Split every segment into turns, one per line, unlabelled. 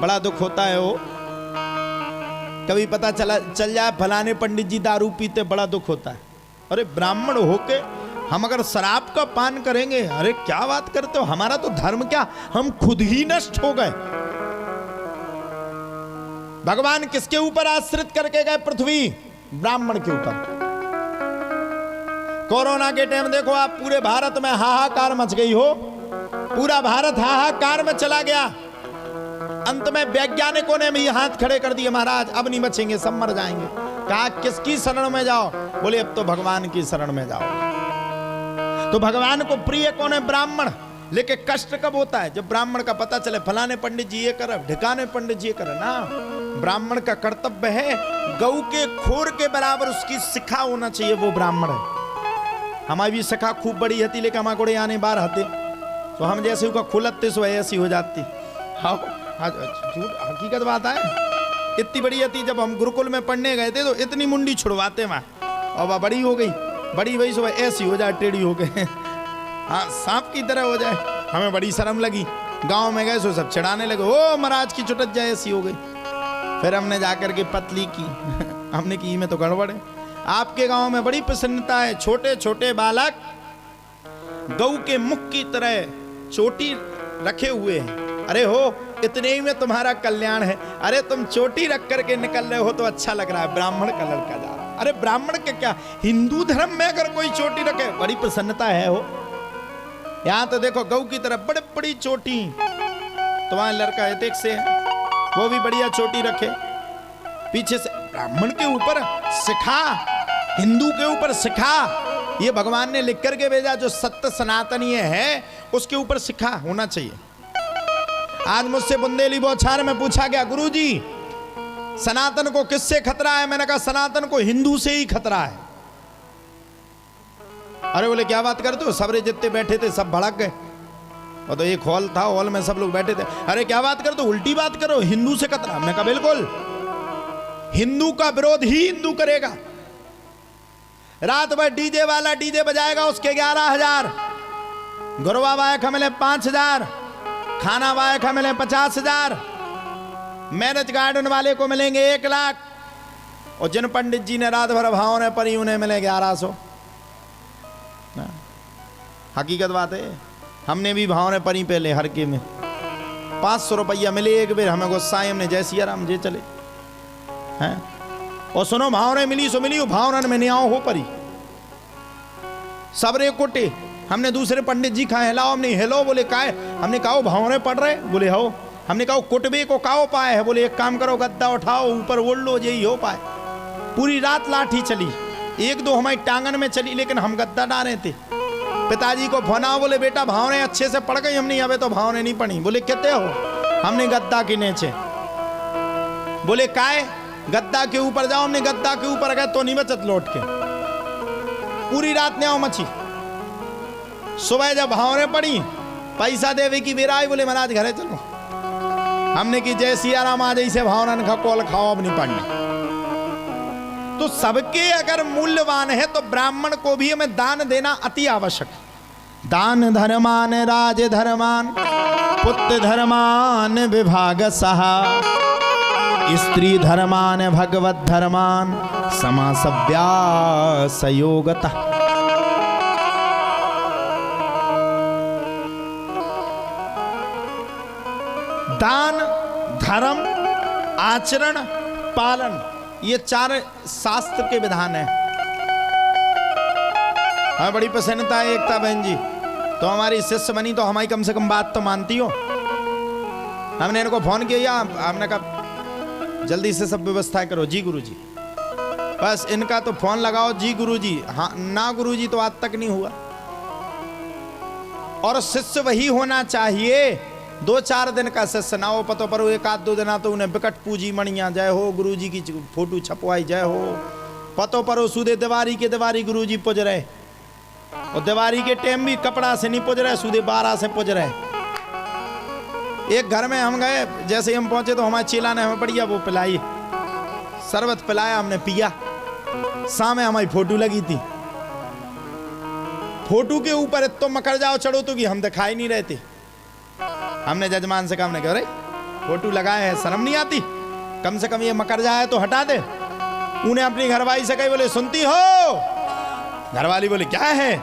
बड़ा दुख होता है वो। कभी पता चल जाए फलाने पंडित जी दारू पीते, बड़ा दुख होता है। अरे ब्राह्मण होके हम अगर शराब का पान करेंगे, अरे क्या बात करते हो, हमारा तो धर्म क्या, हम खुद ही नष्ट हो गए। भगवान किसके ऊपर आश्रित करके गए पृथ्वी? ब्राह्मण के ऊपर। कोरोना के टाइम देखो आप, पूरे भारत में हाहाकार मच गई हो, पूरा भारत हाहाकार में चला गया। अंत में वैज्ञानिकों ने भी हाथ खड़े कर दिए, महाराज अब नहीं बचेंगे, सब मर जाएंगे। कहा किसकी शरण में जाओ? बोले अब तो भगवान की शरण में जाओ। तो भगवान को प्रिय कौन है? ब्राह्मण। लेकिन कष्ट कब होता है? जब ब्राह्मण का पता चले फलाने पंडित जी ये कर, ढिकाने पंडित जी ये कर ना। ब्राह्मण का कर्तव्य है गऊ के खोर के बराबर उसकी शिखा होना चाहिए, वो ब्राह्मण है। हमारी भी शिखा खूब बड़ी हती, लेकिन हमारे गोड़े आने बार हते तो हम जैसे उसका खुलते सो ऐसी हो जाती। हाँ झूठ हकीकत बात है। इतनी बड़ी हती, जब हम गुरुकुल में पढ़ने गए थे तो इतनी मुंडी छुड़वाते वहां, और वह बड़ी हो गई, बड़ी वही सुबह ऐसी हो जाए, टेढ़ी हो गए, हाँ सांप की तरह हो जाए। हमें बड़ी शर्म लगी, गांव में गए सो सब चिढ़ाने लगे, ओ महाराज की चुटक जाए, ऐसी हो गई। फिर हमने जाकर के पतली की हमने की में तो गड़बड़ है। आपके गांव में बड़ी प्रसन्नता है, छोटे छोटे बालक गऊ के मुख की तरह चोटी रखे हुए हैं। अरे हो इतने ही में तुम्हारा कल्याण है। अरे तुम चोटी रख करके निकल रहे हो तो अच्छा लग रहा है, ब्राह्मण का लड़का जा रहा। अरे ब्राह्मण के क्या, हिंदू धर्म में अगर कोई चोटी रखे बड़ी प्रसन्नता है हो। यहाँ तो देखो गऊ की तरफ बड़े बड़ी चोटी, तुम्हारा लड़का है से वो भी बढ़िया चोटी रखे, पीछे से ब्राह्मण के ऊपर शिखा, हिंदू के ऊपर शिखा। ये भगवान ने लिख करके भेजा, जो सत्य सनातनीय है उसके ऊपर शिखा होना चाहिए। आज मुझसे बुंदेली बौछार में पूछा गया, गुरुजी सनातन को किससे खतरा है? मैंने कहा सनातन को हिंदू से ही खतरा है। अरे बोले क्या बात करते हो, सबरे जितने बैठे थे सब भड़क गए। वो तो एक हॉल था, हॉल में सब लोग बैठे थे। अरे क्या बात करते हो, उल्टी बात करो, हिंदू से खतरा। हमने कहा बिल्कुल, हिंदू का विरोध ही हिंदू करेगा। रात भर डीजे वाला डीजे बजाएगा, उसके 11,000, गुरवा वायक मिले 5,000, खाना वायक मिले 50,000, मैरिज गार्डन वाले को मिलेंगे 1 लाख, और जिन पंडित जी ने रात भर भावने परी उन्हें मिले 1100। हकीकत बात है, हमने भी भावने परी पहले हर के में 500 रुपया मिले एक बेर, हमें गुस्सा है, हमने जय सिया राम जे चले हैं। और सुनो भावने मिली सो मिली, भावना में नहीं आओ हो परी सबरे कोटे। हमने दूसरे पंडित जी कहा हिलाओ, हमने हेलो, बोले काहे? हमने कहा भावने पड़ रहे, बोले हो। हमने कहा कुटबे को काओ पाए है, बोले एक काम करो गद्दा उठाओ ऊपर ओढ़ लो, यही हो पाए। पूरी रात लाठी चली, 1-2 हमारी टांगन में चली, लेकिन हम गद्दा डाले थे। पिताजी को फोन आओ, बोले बेटा भावने अच्छे से पड़ गई। हमने अबे तो भावने नहीं पड़ी। बोले कहते हो? हमने गद्दा के नीचे। बोले काहे? गद्दा के ऊपर जाओ। हमने गद्दा के ऊपर गए तो नहीं बचत लौट के, पूरी रात ने आओ मची। सुबह जब भावने पड़ी, पैसा देवे की बेरा आई, बोले महाराज घरे चलो। हमने की जय सिया राम, आ जैसे भावना का कॉल खाओ, अब नहीं पढ़ना। तो सबके अगर मूल्यवान है तो ब्राह्मण को भी हमें दान देना अति आवश्यक। दान धर्मान राज धर्मान पुत्र धर्मान विभाग सहा, स्त्री धर्मान भगवत धर्मान समासव्यासयोगतः। दान, धर्म, आचरण, पालन, ये 4 शास्त्र के विधान है। हमें बड़ी प्रसन्नता है एकता बहन जी, तो हमारी शिष्य बनी तो हमारी कम से कम बात तो मानती हो। हमने इनको फोन किया, हमने कहा जल्दी से सब व्यवस्था करो। जी गुरुजी, बस इनका तो फोन लगाओ, जी गुरुजी। हाँ ना गुरुजी तो आज तक नहीं हुआ। और शिष्य वही होना चाहिए 2-4 दिन का शिष्य ना हो, पतो पर 1-2 दिन तो उन्हें विकट पूजी मणिया, जय हो गुरुजी की फोटो छपवाई, जय हो। पतो पर सूदे दीवारी के दीवारी गुरुजी पुज रहे, और दीवारी के टाइम भी कपड़ा से नहीं पुज रहे, सूदे 12 से पुज रहे। एक घर में हम गए, जैसे हम पहुंचे तो हमारे चेला ने हमें बढ़िया वो पिलाई, शरबत पिलाया, हमने पिया। सामने हमारी फोटो लगी थी, फोटो के ऊपर तो मकर जाओ चढ़ो तो कि हम दिखाई नहीं रहते। हमने जजमान से कहा, हमने कहा अरे फोटो लगाए है, शर्म नहीं आती? कम से कम ये मकर जाए तो हटा दे। उन्हें अपनी घरवाली से कही, बोले सुनती हो? घरवाली बोले क्या है?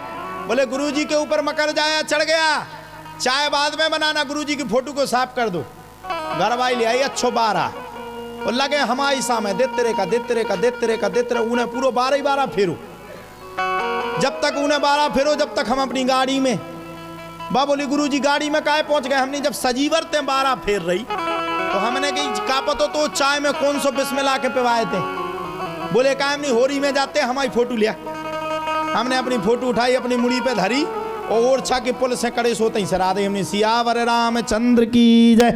बोले गुरुजी के ऊपर मकर जाया चढ़ गया, चाय बाद में बनाना, गुरुजी की फोटो को साफ कर दो। घरवाली ले आई अच्छो 12 और लगे हमारी सामने देते रे उन्हें पूरा 12 फेरो। जब तक उन्हें 12 फेरो, जब तक हम अपनी गाड़ी में। बा बोली गुरुजी गाड़ी में काहे पहुंच गए? हमने जब सजीवर ते 12 फेर रही तो हमने कही कापत तो चाय में कौन सो बिस्मिल्लाह के पिवाए थे। बोले कायम नहीं, होरी में जाते हमारी फोटो लिया। हमने अपनी फोटो उठाई, अपनी मुड़ी पे धरी और ओरछा के पुल से कड़े सोते ही सरा दे हमने, सियावर रामचंद्र की जय।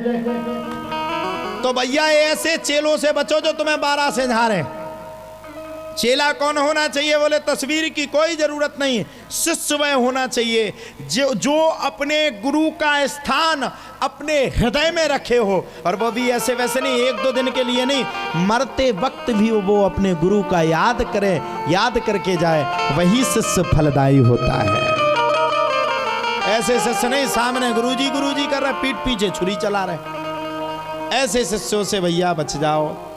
तो भैया ऐसे चेलों से बचो जो तुम्हें 12 से झारे। चेला कौन होना चाहिए? बोले तस्वीर की कोई जरूरत नहीं, शिष्य वह होना चाहिए जो अपने गुरु का स्थान अपने हृदय में रखे हो, और वो भी ऐसे वैसे नहीं, 1-2 दिन के लिए नहीं, मरते वक्त भी वो अपने गुरु का याद करे, याद करके जाए, वही शिष्य फलदायी होता है। ऐसे शिष्य नहीं सामने गुरुजी गुरुजी कर रहे, पीठ पीछे छुरी चला रहे। ऐसे शिष्यों से भैया बच जाओ।